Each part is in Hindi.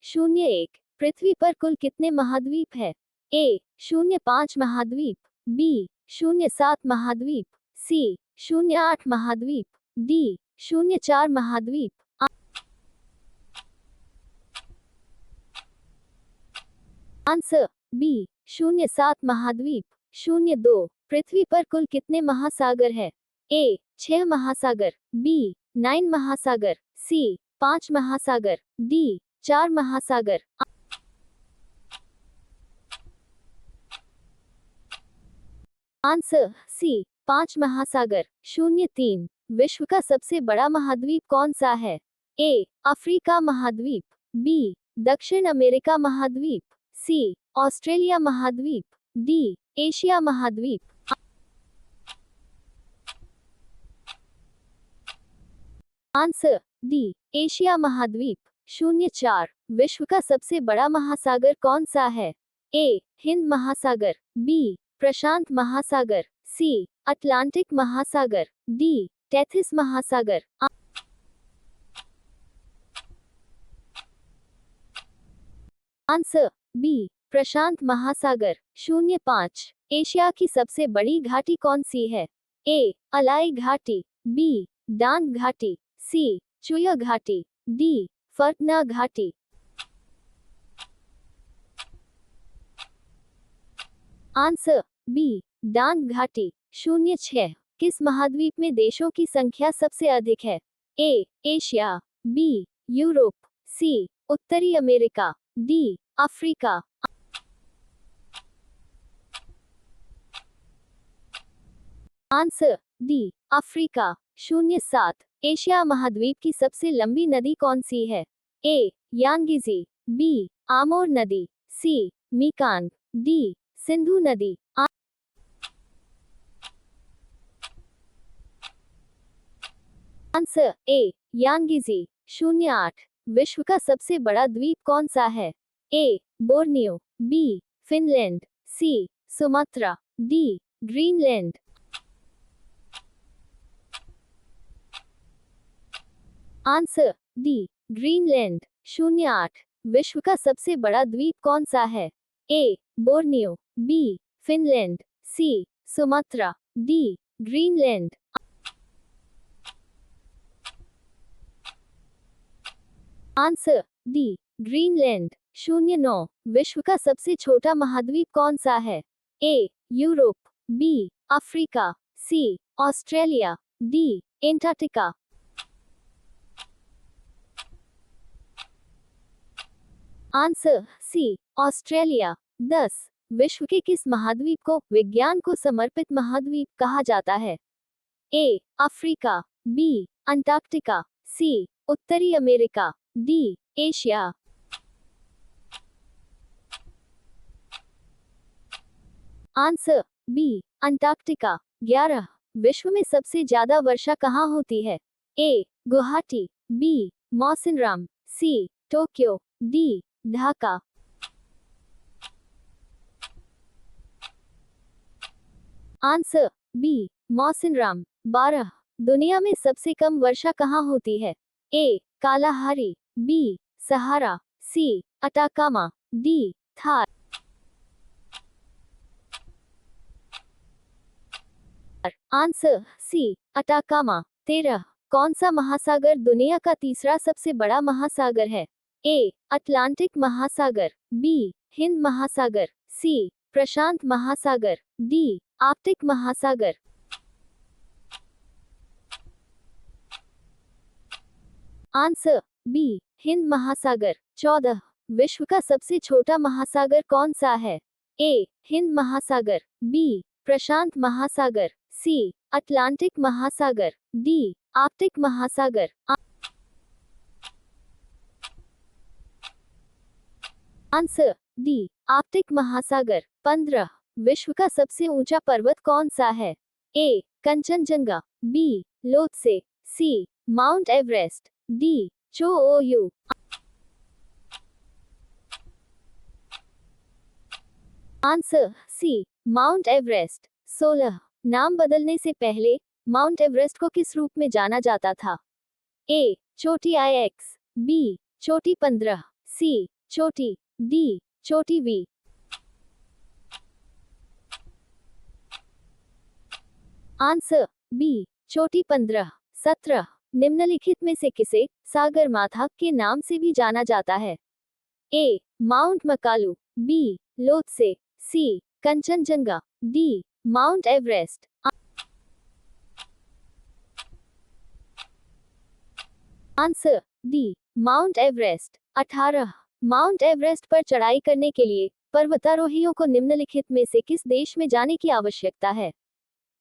01। पृथ्वी पर कुल कितने महाद्वीप है? ए 05 महाद्वीप, बी 07 महाद्वीप, सी 08 महाद्वीप, डी 04 महाद्वीप। आंसर बी 07 महाद्वीप। 02। पृथ्वी पर कुल कितने महासागर है? ए 6 महासागर, बी 9 महासागर, सी 5 महासागर, डी 4 महासागर। आंसर सी 5 महासागर। 03। विश्व का सबसे बड़ा महाद्वीप कौन सा है? ए अफ्रीका महाद्वीप, बी दक्षिण अमेरिका महाद्वीप, सी ऑस्ट्रेलिया महाद्वीप, डी एशिया महाद्वीप। आंसर डी एशिया महाद्वीप। 04। विश्व का सबसे बड़ा महासागर कौन सा है? ए हिंद महासागर, बी प्रशांत महासागर, सी अटलांटिक महासागर, डी टेथिस महासागर। आंसर बी प्रशांत महासागर। 05। एशिया की सबसे बड़ी घाटी कौन सी है? ए अलाई घाटी, बी डांग घाटी, सी चुया घाटी, डी फर्कना घाटी। आंसर बी डांग घाटी। 06। किस महाद्वीप में देशों की संख्या सबसे अधिक है? ए एशिया, बी यूरोप, सी उत्तरी America, D Africa. Answer D Africa. 07। Asia महाद्वीप की सबसे लंबी नदी कौन सी है? ए यांगीजी, बी आमोर नदी, सी मीकांग, डी सिंधु नदी। Answer A Yangtze. 08। विश्व का सबसे बड़ा द्वीप कौन सा है? A Borneo, B Finland, C Sumatra, D Greenland. Answer D Greenland. 08। विश्व का सबसे बड़ा द्वीप कौन सा है? A Borneo, B Finland, C Sumatra, D Greenland. Answer D Greenland. 09। विश्व का सबसे छोटा महाद्वीप कौन सा है? A Europe, B Africa, C Australia, D Antarctica. Answer C Australia. 10। विश्व के किस महाद्वीप को विज्ञान को समर्पित महाद्वीप कहा जाता है? A Africa, B Antarctica, C उत्तरी America, D Asia. Answer B Antarctica. 11। विश्व में सबसे ज्यादा वर्षा कहाँ होती है? A Guwahati, B Mawsynram, C Tokyo, D Dhaka. Answer B Mawsynram. 12। दुनिया में सबसे कम वर्षा कहाँ होती है? A Kalahari, B Sahara, C Atacama, D Thar. Answer C Atacama. 13। कौन सा महासागर दुनिया का तीसरा सबसे बड़ा महासागर है? ए अटलांटिक महासागर, बी हिंद महासागर, सी प्रशांत महासागर, डी आर्कटिक महासागर। आंसर बी हिंद महासागर। 14। विश्व का सबसे छोटा महासागर कौन सा है? ए हिंद महासागर, बी प्रशांत महासागर, सी अटलांटिक महासागर, डी आर्कटिक महासागर। आंसर डी आर्कटिक महासागर। 15। विश्व का सबसे ऊंचा पर्वत कौन सा है? A Kanchenjunga, B Lhotse, C Mount Everest, D Cho Oyu. Answer C Mount Everest. 16। नाम बदलने से पहले माउंट एवरेस्ट को किस रूप में जाना जाता था? ए चोटी IX, बी चोटी 15, सी छोटी, डी छोटी वी। आंसर बी छोटी 15, 17। निम्नलिखित में से किसे सागरमाथा के नाम से भी जाना जाता है? A Mount Makalu, B Lhotse, C Kanchenjunga, D Mount Everest. Answer D Mount Everest. 18। Mount Everest पर चढ़ाई करने के लिए पर्वतारोहियों को निम्नलिखित में से किस देश में जाने की आवश्यकता है?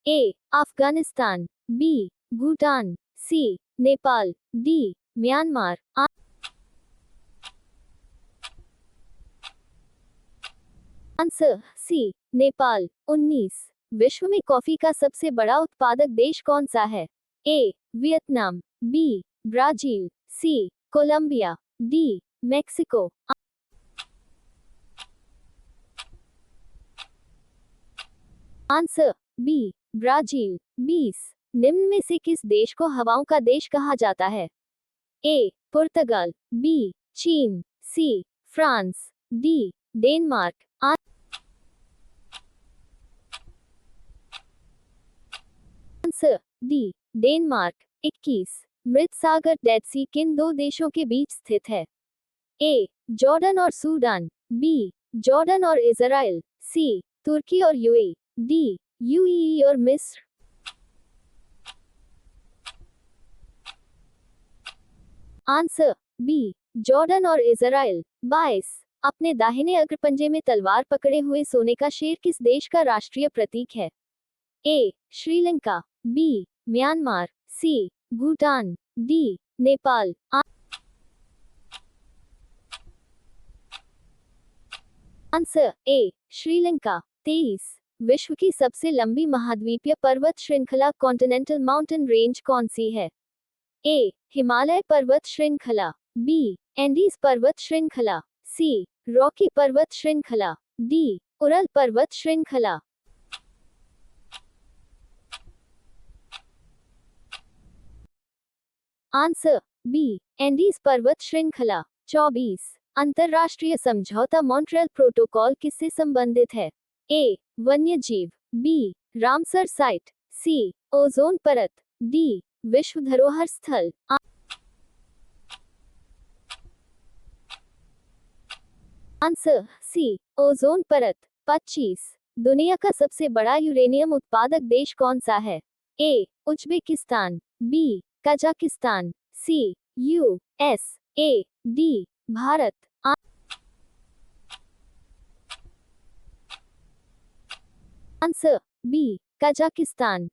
A Afghanistan, B Bhutan, C Nepal, D Myanmar. Answer C Nepal. 19। विश्व में कॉफी का सबसे बड़ा उत्पादक देश कौन सा है? A Vietnam, B Brazil, C Colombia, D Mexico. Answer B Brazil. 20। निम्न में से किस देश को हवाओं का देश कहा जाता है? ए पुर्तगाल, बी चीन, C France, D Denmark. Answer D Denmark. 21। मृत सागर डेड सी किन दो देशों के बीच स्थित है? ए जॉर्डन और सूडान, बी जॉर्डन और इजराइल, सी तुर्की और यूएई, डी यूएई और मिस्र। आंसर बी जॉर्डन और इजराइल। 22। अपने दाहिने अग्रपंजे में तलवार पकड़े हुए सोने का शेर किस देश का राष्ट्रीय प्रतीक है? A Sri Lanka, B Myanmar, C Bhutan, D Nepal. Answer A Sri Lanka. 23। विश्व की सबसे लंबी महाद्वीपीय पर्वत श्रृंखला कॉन्टिनेंटल माउंटेन रेंज कौन सी है? ए हिमालय पर्वत श्रृंखला, बी एंडीज पर्वत श्रृंखला, सी रॉकी पर्वत श्रृंखला, डी उरल पर्वत श्रृंखला। आंसर बी एंडीज पर्वत श्रृंखला। 24। अंतरराष्ट्रीय समझौता मॉन्ट्रियल प्रोटोकॉल किससे संबंधित है? ए वन्यजीव, B Ramsar site, C ozone परत, डी विश्व धरोहर स्थल। आंसर सी ओजोन परत। 25। दुनिया का सबसे बड़ा यूरेनियम उत्पादक देश कौन सा है? A Uzbekistan, B Kazakhstan, C US A, D Bharat. Answer B Kazakhstan.